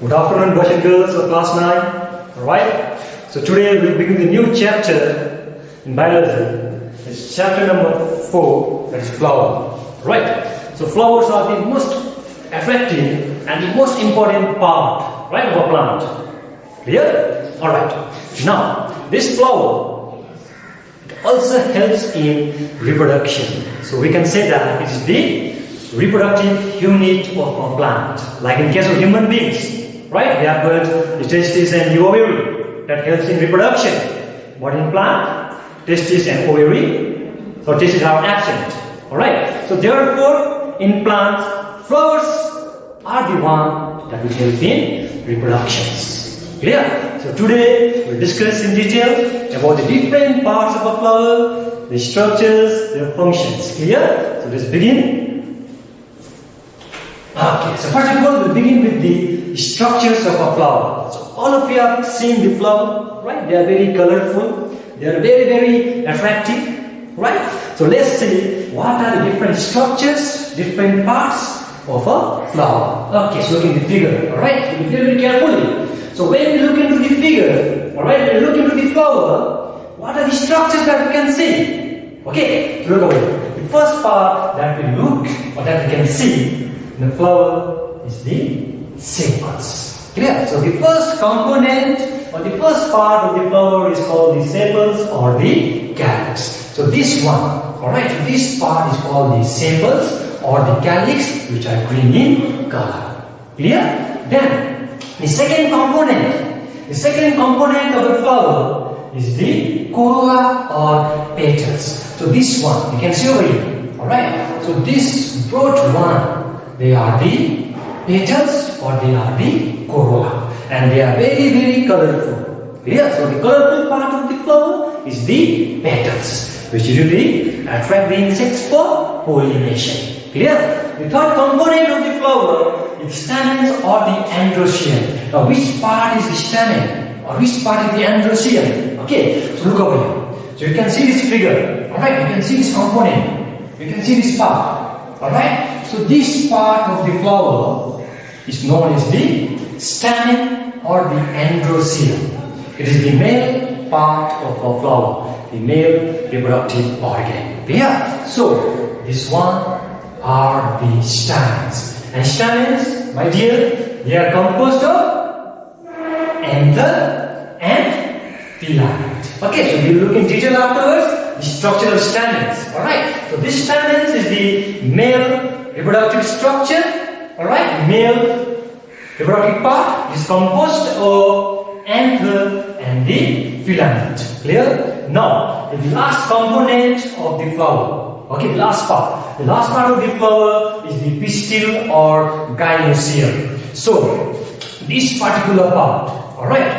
Good afternoon, boys and girls of class 9. Alright, so today we'll begin the new chapter in biology. It's chapter number 4, that is flower. Right, so flowers are the most attractive and the most important part, right, of a plant. Clear? Alright, now this flower also helps in reproduction. So we can say that it is the reproductive unit of a plant. Like in case of human beings, right? We have got the testes and the ovary that helps in reproduction. But in plant, testes and ovary, so testes are absent. Alright? So therefore, in plants, flowers are the one that will help in reproductions. Clear? So today we'll discuss in detail about the different parts of a flower, the structures, their functions. Clear? So let's begin. Okay, so first of all, we'll begin with the structures of a flower. So all of you have seen the flower, right? They are very colorful. They are very, very attractive, right? So let's see what are the different structures, different parts of a flower. Okay, so look in the figure, alright? So look very carefully. So when we look into the figure, alright, when we look into the flower, what are the structures that we can see? Okay, so look over here. The first part that we look, or that we can see in the flower is the sepals. Clear? So the first component or the first part of the flower is called the sepals or the calyx. So this one, alright, so this part is called the sepals or the calyx, which are green in color. Clear? Then the second component of the flower is the corolla or petals. So this one you can see over here. Alright, so this broad one, they are the petals or they are the corolla, and they are very, very colorful. Clear? So the colorful part of the flower is the petals, which usually attract the insects for pollination. Clear? The third component of the flower is stamens or the androecium. Now which part is the stamen or which part is the androecium? Okay, so look over here. So you can see this figure. Alright, you can see this component. You can see this part. Alright? So this part of the flower is known as the stamen or the androecium. It is the male part of a flower, the male reproductive organ. Yeah. So this one are the stamens. And stamens, my dear, they are composed of anther and filament. Okay, so we'll look in detail afterwards the structure of stamens. Alright. So this stamens is the male reproductive structure, alright, male reproductive part is composed of anther and the filament. Clear? Now, the last component of the flower, okay, the last part of the flower is the pistil or gynoecium. So, this particular part, alright,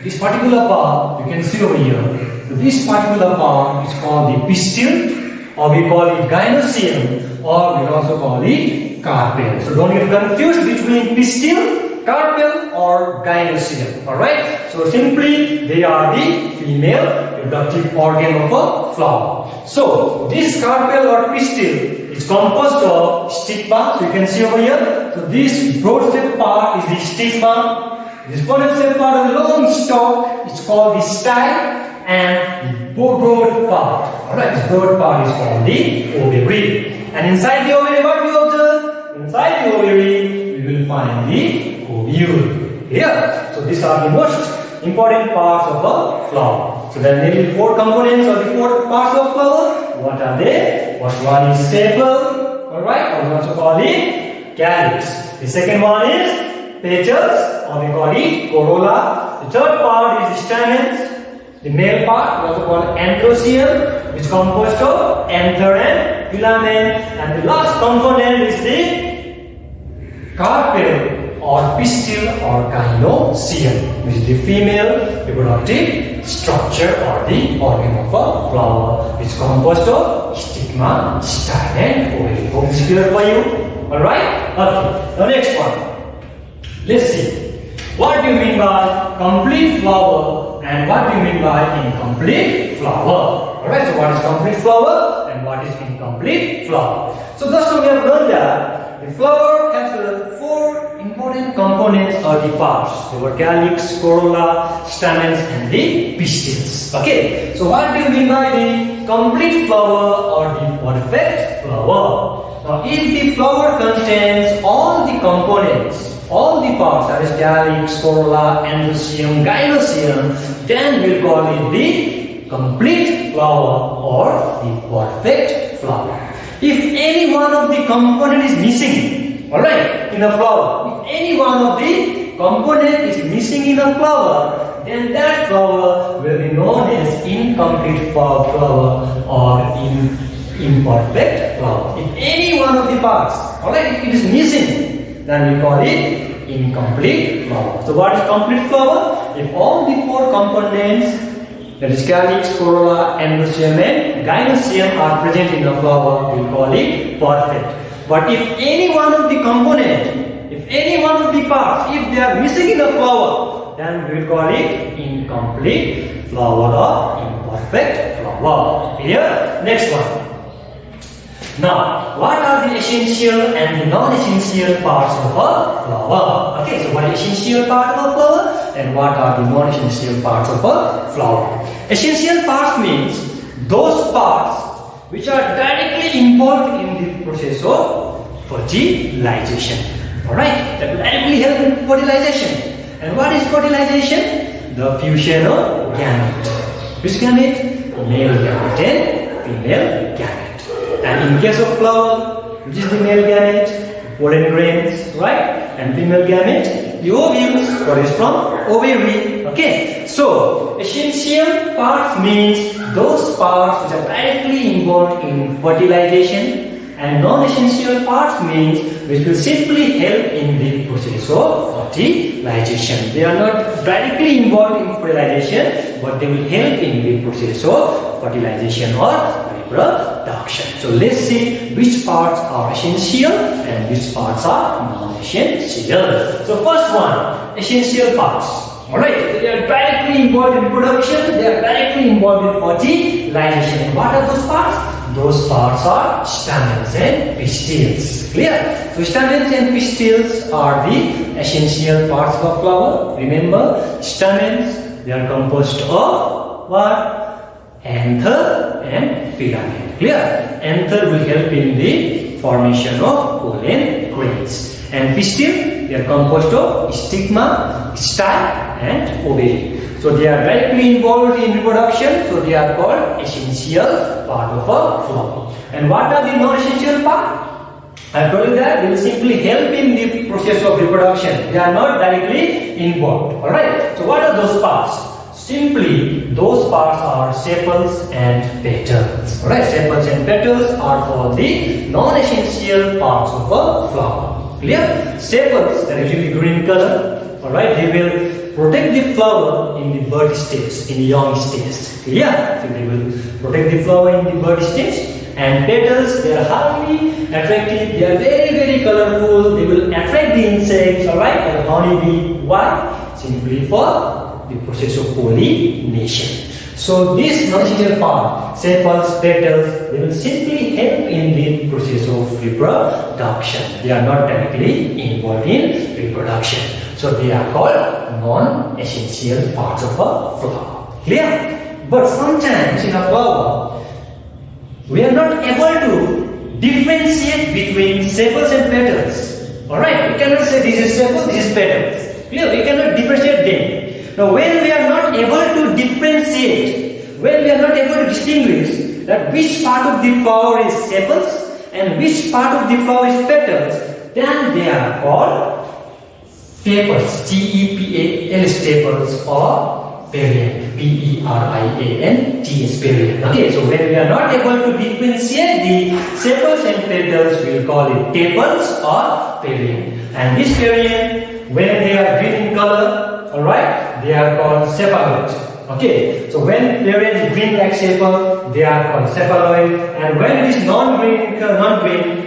this particular part you can see over here. So this particular part is called the pistil, or we call it gynoecium, or we also call it carpel. So don't get confused between pistil, carpel or gynoecium. Alright? So simply they are the female reproductive organ of a flower. So this carpel or pistil is composed of stigma. So you can see over here. So this broad shaped part is the stigma. This broad shaped part of the long stalk is called the style. And the broad part, alright, this broad part is called the ovary. And inside the ovary, what we observe? Inside the ovary, we will find the ovule. Here, so these are the most important parts of a flower. So there are mainly 4 components or the 4 parts of flower. What are they? First one is sepal, alright, or we also call it calyx. The second one is petals, or we call it corolla. The third part is stamens. The male part, we also call androecium, which is composed of anther and filament, and the last component is the carpel or pistil or gynoecium, which is the female reproductive structure or the organ of a flower, which is composed of stigma, style, and ovary. Hope this is clear for you. Alright? Okay. The next one. Let's see. What do you mean by complete flower? And what do you mean by incomplete flower? Alright, so what is complete flower and what is incomplete flower? So just now we have learned that the flower has 4 important components. components or the parts. They were calyx, corolla, stamens, and the pistils. Okay, so what do you mean by the complete flower or the perfect flower? Now, if the flower contains all the components, all the parts, that is calyx, corolla, androecium, gynoecium, then we'll call it the complete flower or the perfect flower. If any one of the component is missing, alright, in a flower, if any one of the component is missing in a flower, then that flower will be known as incomplete flower or imperfect flower. If any one of the parts, alright, if it is missing, then we call it incomplete flower. So what is complete flower? If all the four components, that is calyx, corolla, androecium, and gynoecium are present in a flower, we call it perfect. But if any one of the component, if any one of the parts, if they are missing in a flower, then we call it incomplete flower or imperfect flower. Clear? Next one. Now, what are the essential and the non-essential parts of a flower? Okay, so what is essential part of a flower and what are the non-essential parts of a flower? Essential parts means those parts which are directly involved in the process of fertilization. Alright, that will directly help in fertilization. And what is fertilization? The fusion of gamete. Which gamete? Male gamete and female gamete. And in case of flower, which is the male gamete, pollen grains, right? And female gamete, the ovules, what is from ovary. Okay, so essential parts means those parts which are directly involved in fertilization, and non-essential parts means which will simply help in the process of fertilization. They are not directly involved in fertilization, but they will help in the process of fertilization or reproduction. So let's see which parts are essential and which parts are non-essential. So first one, essential parts. Alright, they are directly involved in production, they are directly involved in fertilization. And what are those parts? Those parts are stamens and pistils. Clear? So stamens and pistils are the essential parts of a flower. Remember, stamens, they are composed of what? Anther and filament. Clear? Anther will help in the formation of pollen grains. And pistil, they are composed of stigma, style, and ovary. So they are directly involved in reproduction, so they are called essential part of a flower. And what are the non-essential part? I told you that they will simply help in the process of reproduction. They are not directly involved. Alright, so what are those parts? Simply, those parts are sepals and petals. Alright, sepals and petals are for the non-essential parts of a flower. Clear? Sepals, they are usually green color. Alright, they will protect the flower in the bud stage, in the young stage. Clear? So they will protect the flower in the bud stage. And petals, they are highly attractive. They are very, very colorful. They will attract the insects. Alright, like honeybee. Why? Simply for the process of pollination. So this non-essential part, sepals, petals, they will simply help in the process of reproduction. They are not directly involved in reproduction. So they are called non-essential parts of a flower. Clear? But sometimes in a flower, we are not able to differentiate between sepals and petals. Alright, we cannot say this is sepal, this is petals. Clear? We cannot differentiate them. Now when we are not able to differentiate, when we are not able to distinguish that which part of the flower is sepals and which part of the flower is petals, then they are called tepals, T-E-P-A-L-S, tepals, or perianth, P-E-R-I-A-N-T-S, perianth. Okay, so when we are not able to differentiate the sepals and petals, we will call it tepals or perianth. And this perianth, when they are green in color, alright, they are called cephaloid. Okay, so when perianth is green like sepal, they are called cephaloid, and when it is non-green,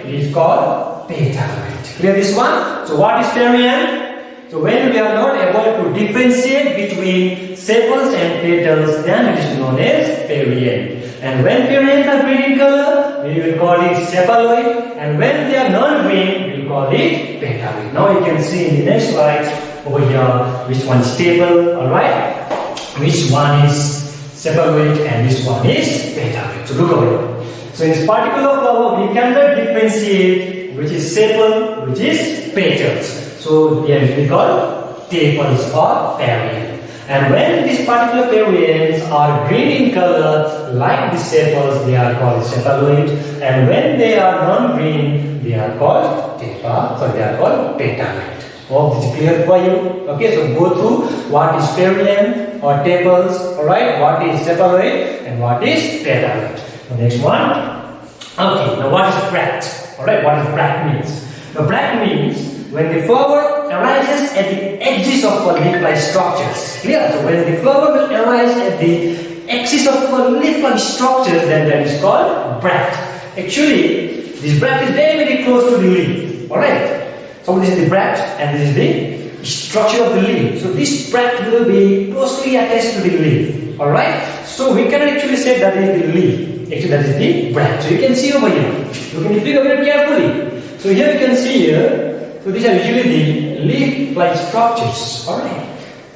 it is called petaloid. Clear this one? So what is perianth? So when we are not able to differentiate between sepals and petals, then it is known as perianth. And when perianth are green in color, we will call it cephaloid, and when they are non-green, we will call it petaloid. Now you can see in the next slide over here which one is stable, alright? Which one is cephaloid and which one is petaloid. So look over here. So in this particular flower we cannot differentiate which is sepal, which is petals. So they are called tepals or perianth. And when these particular perianths are green in color, like the sepals, they are called cephaloid. And when they are non-green, they are called tepal. So they are called petaloid. Hope this is clear for you. Okay, so go through what is perianth or tepals, alright, what is cephaloid and what is petaloid. The next one. Okay, now what is bract? Alright, what does bract means? Now bract means when the flower arises at the edges of a leaf-like structures. Clear? So when the flower will arise at the axis of a leaf-like structures, then that is called bract. Actually, this bract is very, very close to the leaf. Alright? So this is the bract and this is the structure of the leaf. So this bract will be closely attached to the leaf. Alright? So we cannot actually say that is the leaf. Actually that is the bract. So you can see over here. Look in the figure very carefully. So here you can see here. So these are usually the leaf-like structures. Alright?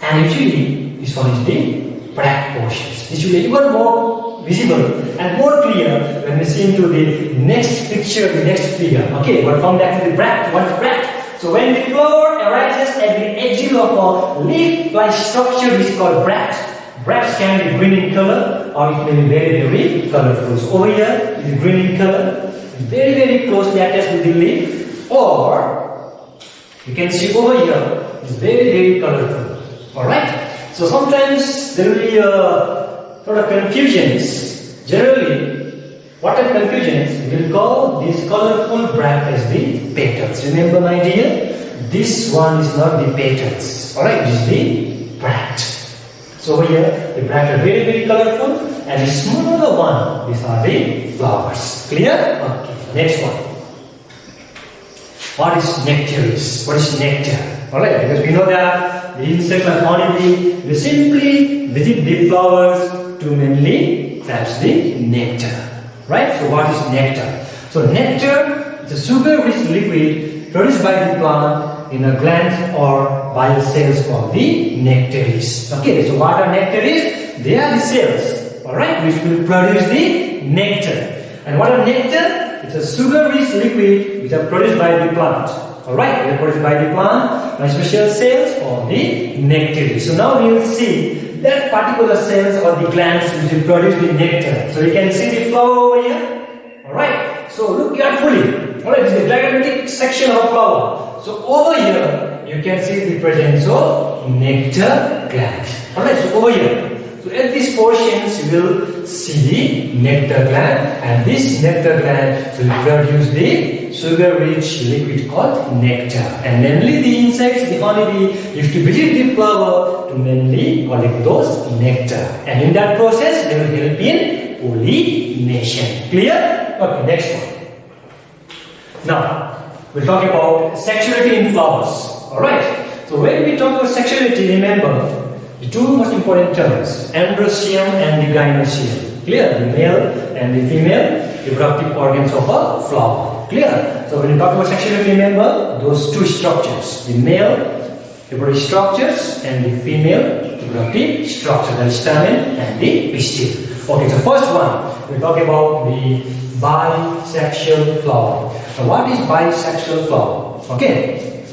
And usually this one is the bract portions. This will be even more visible and more clear when we see into the next picture, the next figure. Okay, we'll come back to the bract. What is bract? So when the flower arises at the edge of a leaf-like structure, which is called bract. Bracts can be green in color or it may be very, very colorful. So over here is green in color, very, very closely attached with the leaf. Or you can see over here it's very, very colorful. Alright? So sometimes there will be sort of confusions. Generally, what are confusions? We will call this colorful bract as the petals. Remember my dear? This one is not the petals. Alright? This is the bract. So over here, the bract are very, very colorful, and the smaller one, these are the flowers. Clear? Okay. Next one. What is nectaries? What is nectar? Alright, because we know that the insect like honeybee will simply visit the flowers to mainly grab the nectar. Right? So what is nectar? So nectar is a sugar-rich liquid produced by the plant in a gland or by the cells of the nectaries. Okay, so what are nectaries? They are the cells, alright, which will produce the nectar. And what are nectar? It's a sugar-rich liquid which are produced by the plant. Alright, they are produced by the plant by special cells of the nectaries. So now we will see that particular cells or the glands which will produce the nectar. So you can see the flower over here. Alright, so look carefully. Alright, this is the diagrammatic section of flower. So over here you can see the presence of nectar gland. Alright, so over here. So at these portions you will see the nectar gland, and this nectar gland will produce the sugar-rich liquid called nectar. And mainly the insects, the honeybee, used to visit the flower to mainly collect those nectar. And in that process they will help in pollination. Clear? Okay, next one. Now we'll talk about sexuality in flowers. Alright. So when we talk about sexuality, remember the two most important terms, androecium and the gynoecium. Clear? The male and the female reproductive organs of a flower. Clear? So when you talk about sexuality, remember those two structures, the male reproductive structures and the female reproductive structure, the stamen and the pistil. Okay, so first one, we talk about the bisexual flower. So what is bisexual flower? Okay,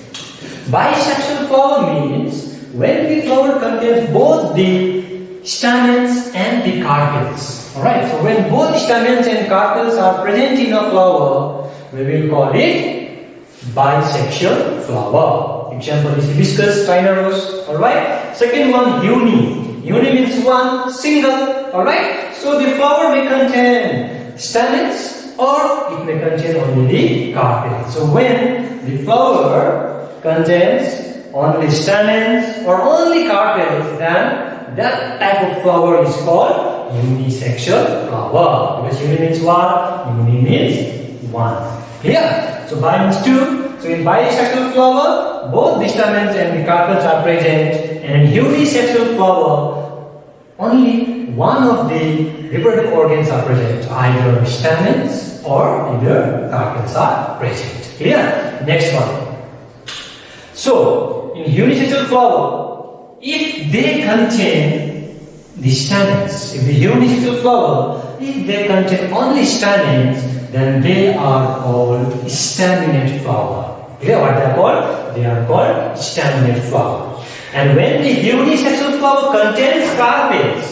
bisexual flower means when the flower contains both the stamens and the carpels. Alright, so when both stamens and carpels are present in a flower, we will call it bisexual flower. Example is hibiscus, spinorose. Alright, second one, uni. Uni means one, single. Alright, so the flower may contain stamens or it may contain only the carpels. So when the flower contains only stamens or only carpels, then that type of flower is called unisexual flower. Because uni means what? Uni means one. Clear? So bi means two. So in bisexual flower, both the stamens and the carpels are present, and in unisexual flower, only one of the reproductive organs are present, either stamens or either carpels are present. Clear? Next one. So, in unisexual flower, if they contain the stamens, if the unisexual flower, if they contain only stamens, then they are called staminate flower. Clear what they are called? They are called staminate flower. And when the unisexual flower contains carpels,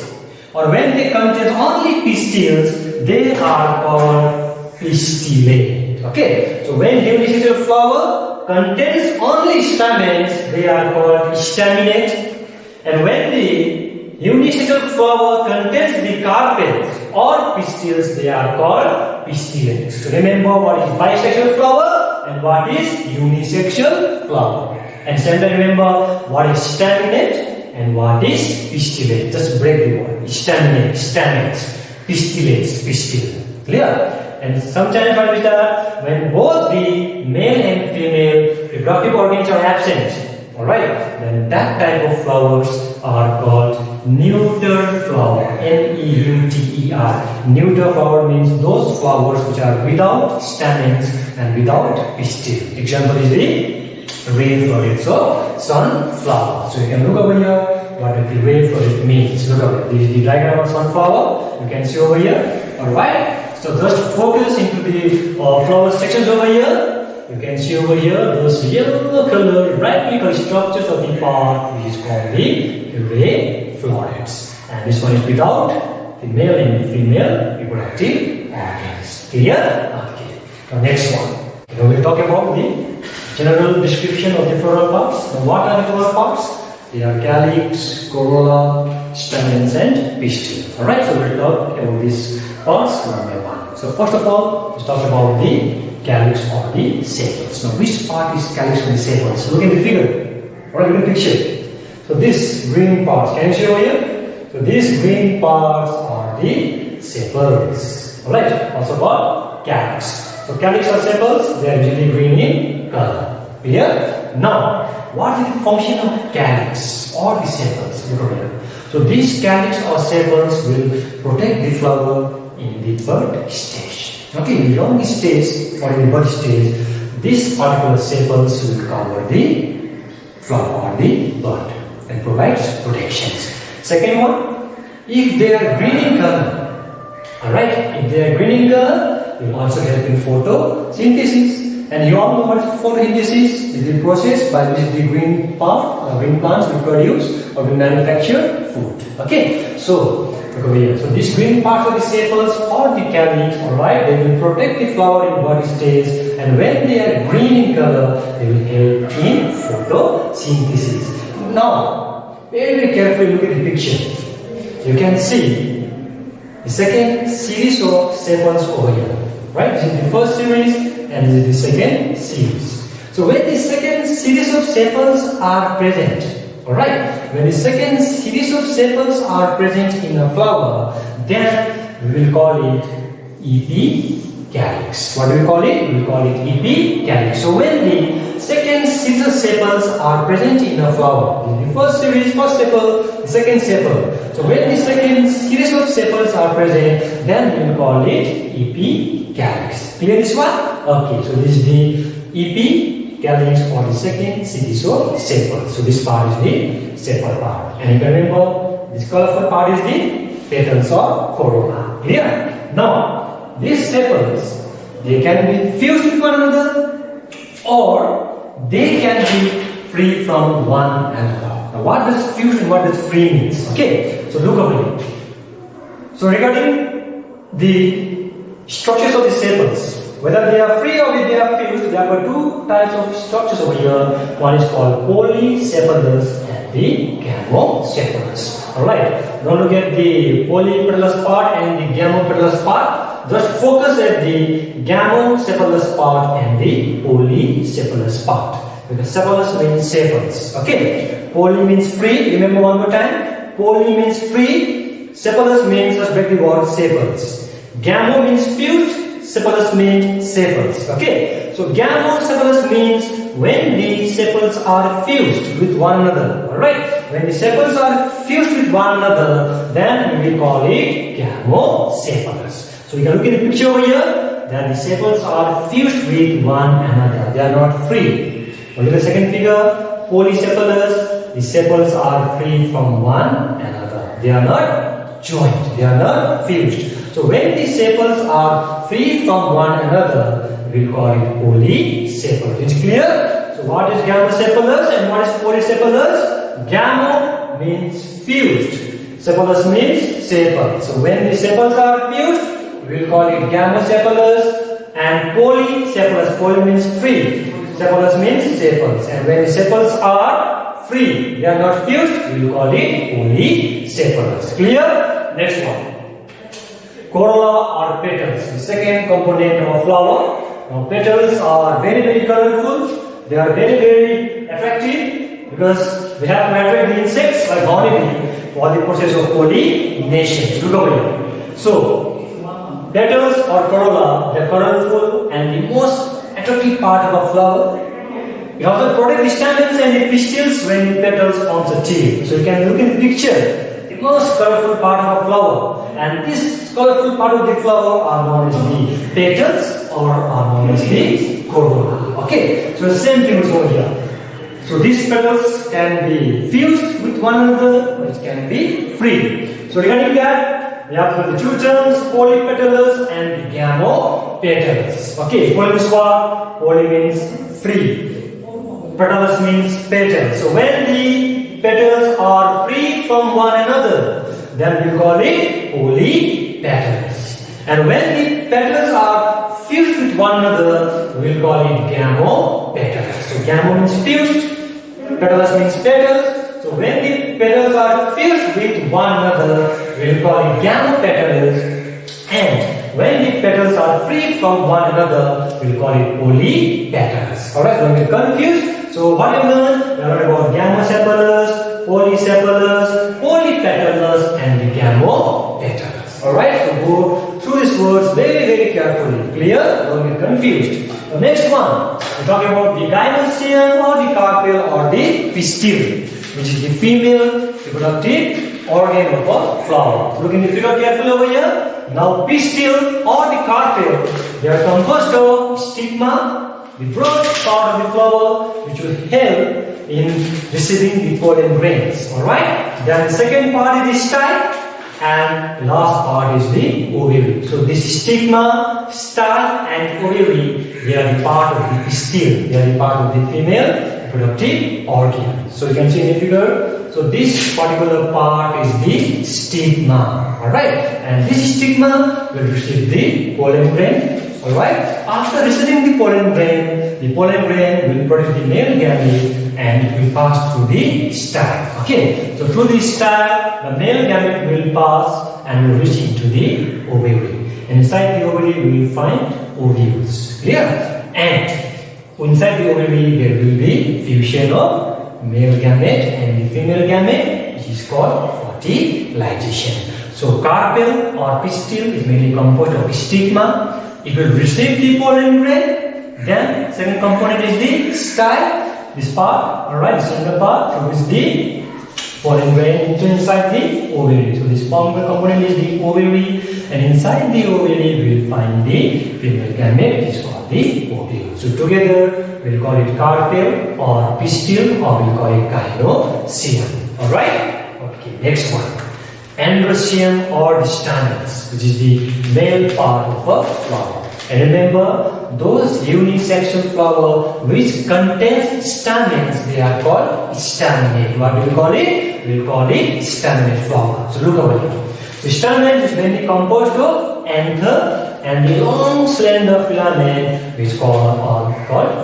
or when they contain only pistils, they are called pistillate. Okay, so when unisexual flower contains only stamens, they are called staminate. And when the unisexual flower contains the carpels or pistils, they are called pistillates. So remember what is bisexual flower and what is unisexual flower. And similarly, remember what is staminate and what is pistillate. Just break the word. Staminate, stamates, pistillates, pistil. Clear? And sometimes what is that? When both the male and female reproductive organs are absent, alright, then that type of flowers are called neuter flower. N-E-U-T-E-R. Neuter flower means those flowers which are without stamens and without pistil. Example is the ray floret, so sunflower. So you can look over here what the ray floret means. Look over here. This is the diagram of sunflower. You can see over here. Alright. So just focus into the flower sections over here. You can see over here those yellow color radical structures of the part which is called the ray florets. And this one is without the male and female reproductive organs. Clear? Okay. The next one. Now we will talk about the general description of the floral parts. Now what are the floral parts? They are calyx, corolla, stamens and pistil. Alright, so we will talk about these parts one by one. So first of all, let's talk about the calyx or the sepals. Now which part is calyx or the sepals? So look at the figure. Alright, look at the picture. So this green parts, can you see over here? So these green parts are the sepals. Alright, also called calyx. So calyx or sepals, they are usually green in color. Clear? Now, what is the function of calyx or the sepals? Look over here. So these calyx or sepals will protect the flower in the bud stage. Okay, in the young stage or in the bud stage, these particular sepals will cover the flower or the bud and provides protections. Second one, if they are green in color, alright, if they are green in color, they will also help in photosynthesis. And you all know what photosynthesis is the process by which the green plants will produce or will manufacture food. Okay, so look over here. So these green parts of the sepals or the calyx, alright, they will protect the flower in bud stage, and when they are green in color, they will help in photosynthesis. Now, very carefully look at the picture. You can see the second series of sepals over here. Right? This is the first series and this is the second series. So when the second series of sepals are present, alright, when the second series of sepals are present in a flower, then we will call it epicalyx. What do we call it? We will call it epicalyx. So when the second series of sepals are present in a flower, the first series, first sepal, the second sepal. So when the second series of sepals are present, then we will call it epicalyx. Clear this one? Okay, so this is the epicalyx or the second series of sepals. So this part is the sepal part. And you can remember this colorful part is the petals or corolla. Clear? Now, these sepals, they can be fused with one another or they can be free from one another. Now, what does fuse and what does free means? Okay, so look over here. So regarding the structures of the sepals, whether they are free or they are fused, there are two types of structures over here. One is called polysepalous and the gamosepalous. Alright, now look at the polypetalous part and the gamopetalous part. Just focus at the gamosepalous part and the polysepalous part. Because sepalous means sepals. Okay, poly means free. Remember one more time. Poly means free. Sepalous means, just break the word, sepals. Gamo means fused. Sepalous means sepals. Okay, so gamosepalous means when the sepals are fused with one another. Alright, When the sepals are fused with one another, then we will call it gamosepalous. So you can look at the picture over here, that the sepals are fused with one another. They are not free. Look at the second figure, polysepalous. The sepals are free from one another. They are not joined. They are not fused. So when the sepals are free from one another, we will call it polysepalous. It's clear? So what is gamosepalous and what is polysepalous? Gamo means fused. Sepalous means sepal. So when the sepals are fused, we will call it gamosepalous, and polysepalous. Poly means free. Sepalous means sepals. And when the sepals are free, they are not fused, we will call it polysepalous. Clear? Next one. Corolla or petals, the second component of a flower. Now petals are very colorful. They are very attractive because they have to attract the insects like honeybee for the process of pollination. Look over here. So petals or corolla, they are colorful and the most attractive part of a flower. It also protects the stamens and the pistils when the petals forms a tube. So you can look in the picture. The most colorful part of a flower, and this colorful part of the flower are known as the petals or are known as the corolla. Okay, so the same thing is over here. So these petals can be fused with one another, or it can be free. So regarding that, we have the two terms, polypetalous and gamopetals. Okay, poly means what? Poly means free. Petalous means petal. So when the petals are free from one another, then we call it polypetalous. And when the petals are fused with one another, we will call it gamopetalous. So gamo means fused, petalous means petals. So when the petals are fused with one another, we will call it gamopetalous. And when the petals are free from one another, we will call it polypetalous. Alright, don't get confused. So what you learned? We learned about gamosepalous, polysepalous, polypetalous, and the gamopetalous. Alright, so go through these words very carefully. Clear? Don't get confused. The next one, we're talking about the gynosium or the carpel or the pistil, which is the female reproductive organ of a flower. Look in the figure carefully over here. Now pistil or the carpel, they are composed of stigma, the broad part of the flower, which will help in receiving the pollen grains. Alright? Then the second part is the style, and the last part is the ovary. So this stigma, style, and ovary, they are the part of the pistil. They are the part of the female reproductive organ. So you can see in the figure. So this particular part is the stigma. Alright? And this stigma will receive the pollen grain. Alright, after receiving the pollen grain will produce the male gamete and it will pass through the style. Okay, so through the style, the male gamete will pass and will reach into the ovary. And inside the ovary, we will find ovules. Clear? And inside the ovary, there will be fusion of male gamete and the female gamete, which is called fertilization. So carpel or pistil is mainly composed of stigma. It will receive the pollen grain. Then second component is the style. This part, alright, the center part, through which the pollen grain into inside the ovary. So this component is the ovary, and inside the ovary we will find the female gamete, which is called the ovule. So together we will call it carpel or pistil, or we will call it gynosium. Alright? Okay, next one. Androecium or the stamens, which is the male part of a flower. And remember, those unisexual flower which contains stamens, they are called staminate. What do we call it? We will call it staminate flower. So look over here. The stamen is mainly composed of anther and the long slender filament, which is called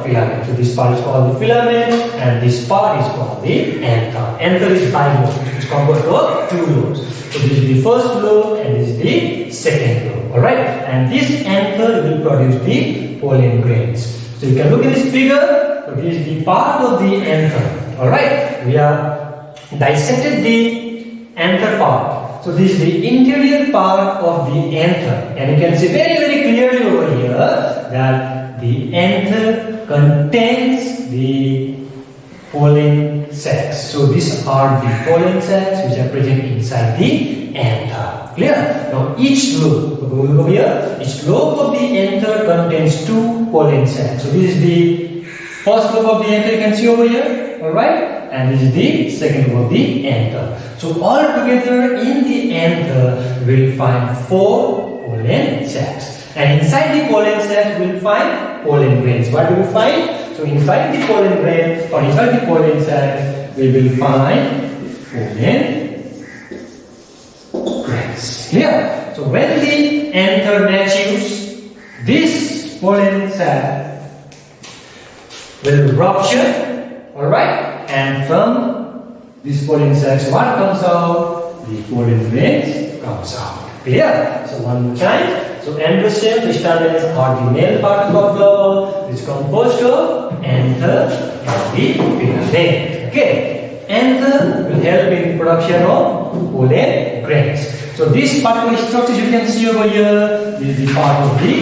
filament. So this part is called the filament and this part is called the anther. Anther is bilobed. It's composed of two lobes. So this is the first lobe and this is the second lobe. Alright? And this anther will produce the pollen grains. So you can look at this figure. So this is the part of the anther. Alright? We have dissected the anther part. So this is the interior part of the anther. And you can see very clearly over here that the anther contains the pollen sacs. So these are the pollen sacs which are present inside the anther. Clear? Now each lobe, over here, each lobe of the anther contains 2 pollen sacs. So this is the first lobe of the anther, you can see over here, alright? And this is the second lobe of the anther. So all together in the anther, we will find 4 pollen sacs. And inside the pollen sacs, we will find pollen grains. What do we find? So inside the pollen grains, or inside the pollen sacs, we will find pollen grains. Clear? So when the anther matures, this pollen sac will rupture, alright? And from this pollen sacs, what comes out? The pollen grains comes out. Clear? So one more time. So androecium, the stamens are the male part of the flower, which is composed of anther and the filament. Okay? Anther will help in the production of pollen grains. So this particular structure you can see over here is the part of the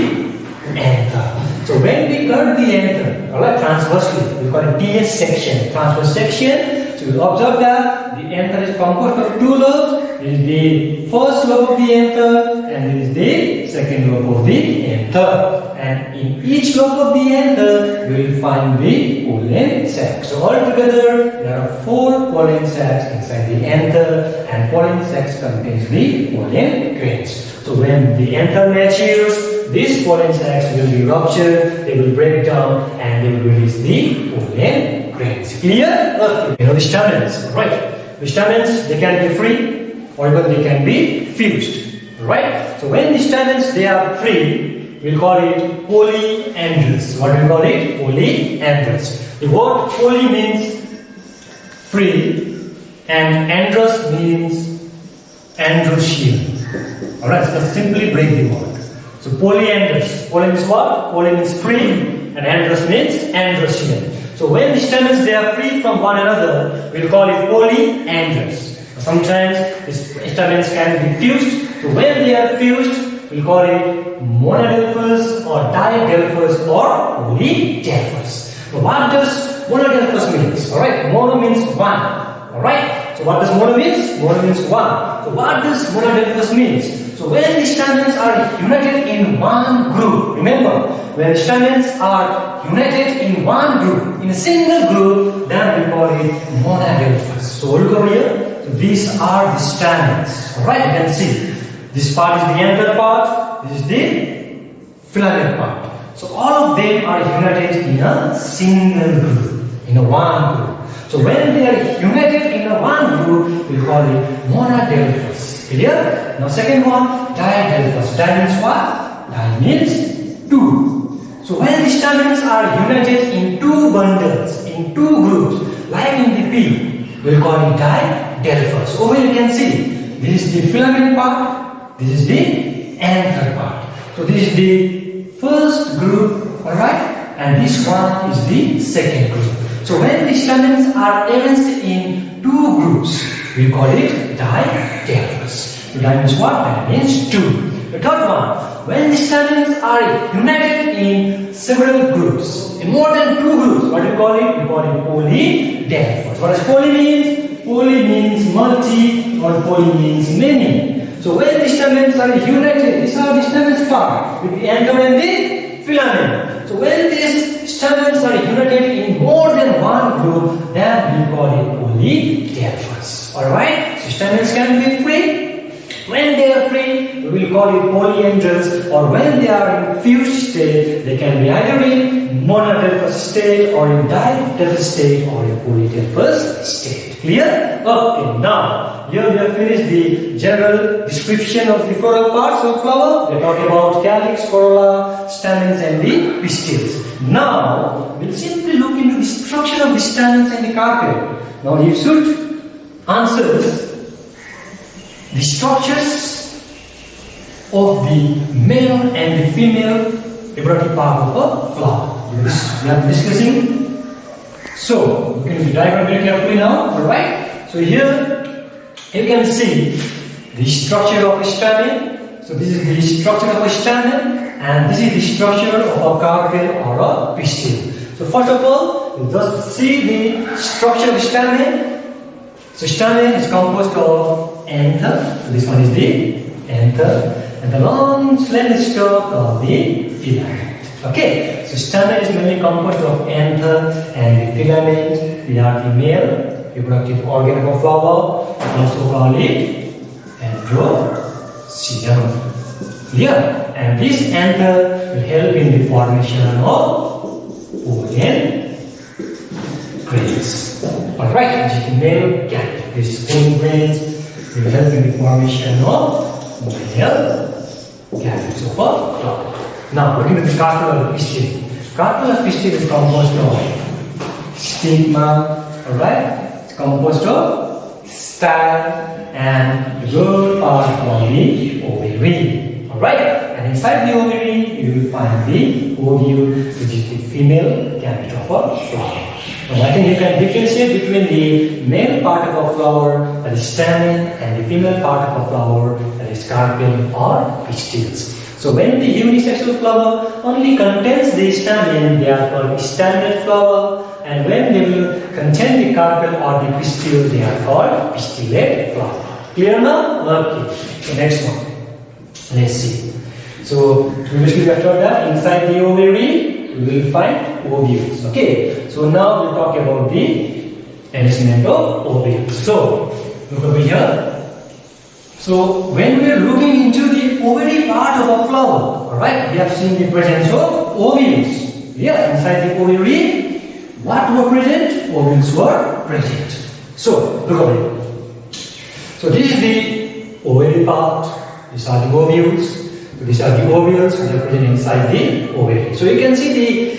anther. So when we cut the anther, alright, transversely, we call it TS section, transverse section. So you observe that the anther is composed of 2 lobes. This is the first lobe of the anther, and this is the second lobe of the anther. And in each lobe of the anther, we will find the pollen sacs. So altogether, there are 4 pollen sacs inside the anther, and pollen sacs contains the pollen grains. So when the anther matures, these pollen sacs will be ruptured, they will break down, and they will release the pollen grains. Clear? Okay. You know the stamens, right? The stamens, they can be free, or even they can be fused, right? So when the stamens, they are free, we call it polyandrous. What do we call it? Polyandrous. The word poly means free, and androus means androecium. Alright, so let's simply break the word. So polyandrous. Poly means what? Poly means free, and androus means androecium. So when the stamens, they are free from one another, we'll call it polyandrous. Sometimes these stamens can be fused. So when they are fused, we'll call it monadelphous or didelphous or polydelphous. So what does monadelphous means? Alright, mono means 1. Alright, so what does mono means? Mono means 1. So what does monadelphous means? So when the stamens are united in one group, remember, when stamens are united in one group, in a single group, then we call it monadelphous. So look over here. These are the stamens. Alright, you can see. This part is the anther part, this is the filament part. So all of them are united in a single group, in a one group. So when they are united in a one group, we call it monadelphous. Clear? Now second one, didelphous. Di means what? Di means 2. So when the stamens are united in 2 bundles, in 2 groups, like in the pea, we call it didelphous. Over here you can see, this is the filament part, this is the anther part. So this is the first group, alright, and this one is the second group. So when the stamens are arranged in 2 groups, we call it didelphous. So di means what? Di means 2. The third one, when the stamens are united in several groups, in more than 2 groups, what do you call it? We call it polydelphous. What does poly mean? Poly means multi, or poly means many. So when the stamens are united, these are the stamens part with the anther and the filament. So when these stamens are united in more than one group, then we call it polydelphous. Alright? So stamens can be free. When they are free, we will call it polyandrous, or when they are in fused state, they can be either in monadelphous state, or in didelphous state, or in polydelphous state. Clear? Okay, now, here we have finished the general description of the floral parts of flower. We are talking about calyx, corolla, stamens, and the pistils. Now, we'll simply look into the structure of the stamens and the carpel. Now, you should answer the structures of the male and the female reproductive part of a flower. We are discussing. So, you can diagram very carefully now, alright? So here, you can see the structure of a stamen. So this is the structure of a stamen, and this is the structure of a carpel or a pistil. So first of all, you just see the structure of stamen. So stamen is composed of anther. So this one is the anther, and the long slender stalk of the filament. Okay, so stamen is mainly composed of anther and the filament. They are the male reproductive organ of a flower. We also call it androecium. Clear? And this anther will help in the formation of pollen grains. Alright, this is male gamete. This pollen grains will help in the formation of male gametes of a flower. Now, looking at the carpel of pistil. Carpel of pistil is composed of stigma. Alright, it's composed of style and the good part of the ovary. Alright, and inside the ovary you will find the ovule, which is the female gamete of a flower. Now I think you can differentiate between the male part of a flower, that is stamen, and the female part of a flower, that is carpel or pistils. So when the unisexual flower only contains the stamen, they are called staminate flower, and when they will contain the carpel or the pistil, they are called pistillate flower. Clear now? Okay. So next one. Let's see. So previously we have told that inside the ovary we will find ovules. Okay. So now we'll talk about the arrangement of ovules. So look over here. So when we are looking into the ovary part of a flower, alright, we have seen the presence of ovules. Yeah, inside the ovary, what were present? Ovules were present. So look over here. So this is the ovary part. These are the ovules. So these are the ovules which are present inside the ovary. So you can see the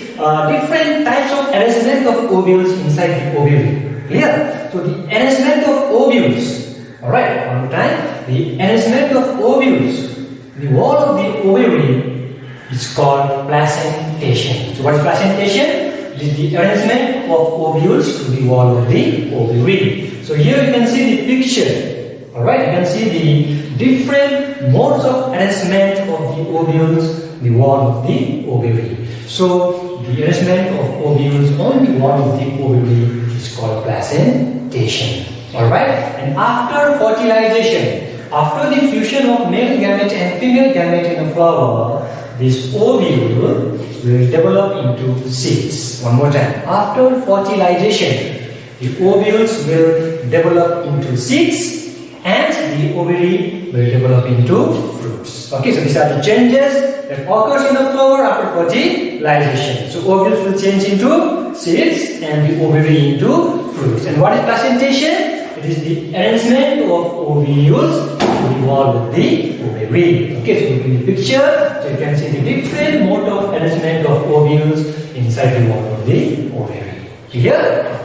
different types of arrangement of ovules inside the ovary. Clear? So the arrangement of ovules. Alright, one more time. The arrangement of ovules, the wall of the ovary is called placentation. So what is placentation? It is the arrangement of ovules to the wall of the ovary. So here you can see the picture. Alright, you can see the different modes of arrangement of the ovules, the wall of the ovary. So the arrangement of ovules on the wall of the ovary is called placentation. Alright, and after fertilization, after the fusion of male gamete and female gamete in a flower, this ovule will develop into seeds. One more time. After fertilization, the ovules will develop into seeds and the ovary will develop into fruits. Okay, so these are the changes that occurs in the flower after fertilization. So ovules will change into seeds and the ovary into fruits. And what is placentation? It is the arrangement of ovules to the wall of the ovary. Okay, so look in the picture, so you can see the different mode of arrangement of ovules inside the wall of the ovary. Here,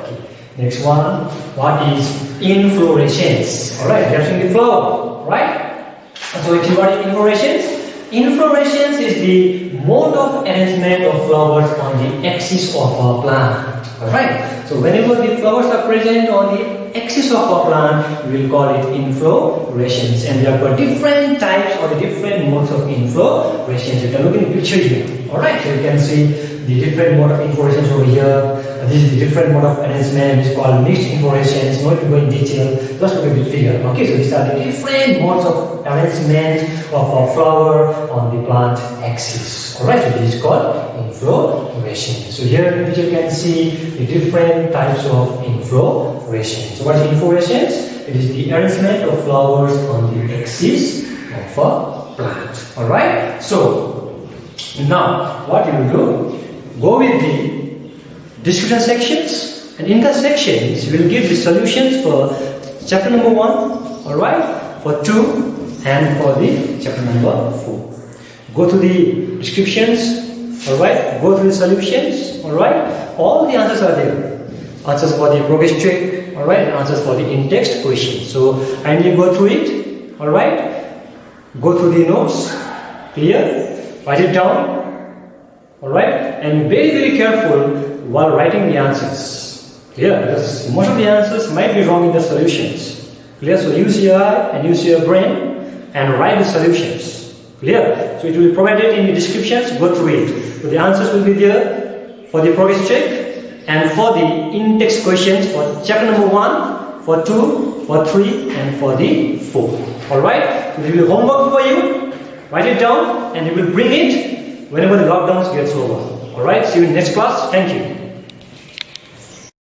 okay. Next one, what is inflorescence? Alright, we have seen the flower, right? So what is inflorescence? Inflorescence is the mode of arrangement of flowers on the axis of a plant. Alright, so whenever the flowers are present on the axis of a plant, we will call it inflorescence. And there are different types or different modes of inflorescence. You can look in the picture here. Alright, so you can see the different mode of inflorescence over here. This is the different mode of arrangement. It's called mixed inflorescence. Not to go in detail, just look at the figure. Okay, so these are the different modes of arrangement of a flower on the plant axis. Alright, so this is called inflorescence. So here in the picture you can see the different types of inflorescence. So what is inflorescence? It is the arrangement of flowers on the axis of a plant. Alright, so now what you will do? Go with the description sections, and in the sections we will give the solutions for chapter number 1, alright, for 2, and for the chapter number 4. Go to the descriptions, alright, go to the solutions, alright, all the answers are there. Answers for the progress check, alright, answers for the in-text questions. So kindly go through it, alright, go through the notes, clear, write it down, alright, and very careful while writing the answers. Clear? Because most of the answers might be wrong in the solutions. Clear? So use your eye and use your brain and write the solutions. Clear? So it will be provided in the descriptions, go through it. So the answers will be there for the progress check and for the in-text questions for chapter number 1, for 2, for 3, and for the 4. Alright? So this will be homework for you. Write it down and you will bring it whenever the lockdowns gets over. Alright? See you in next class. Thank you.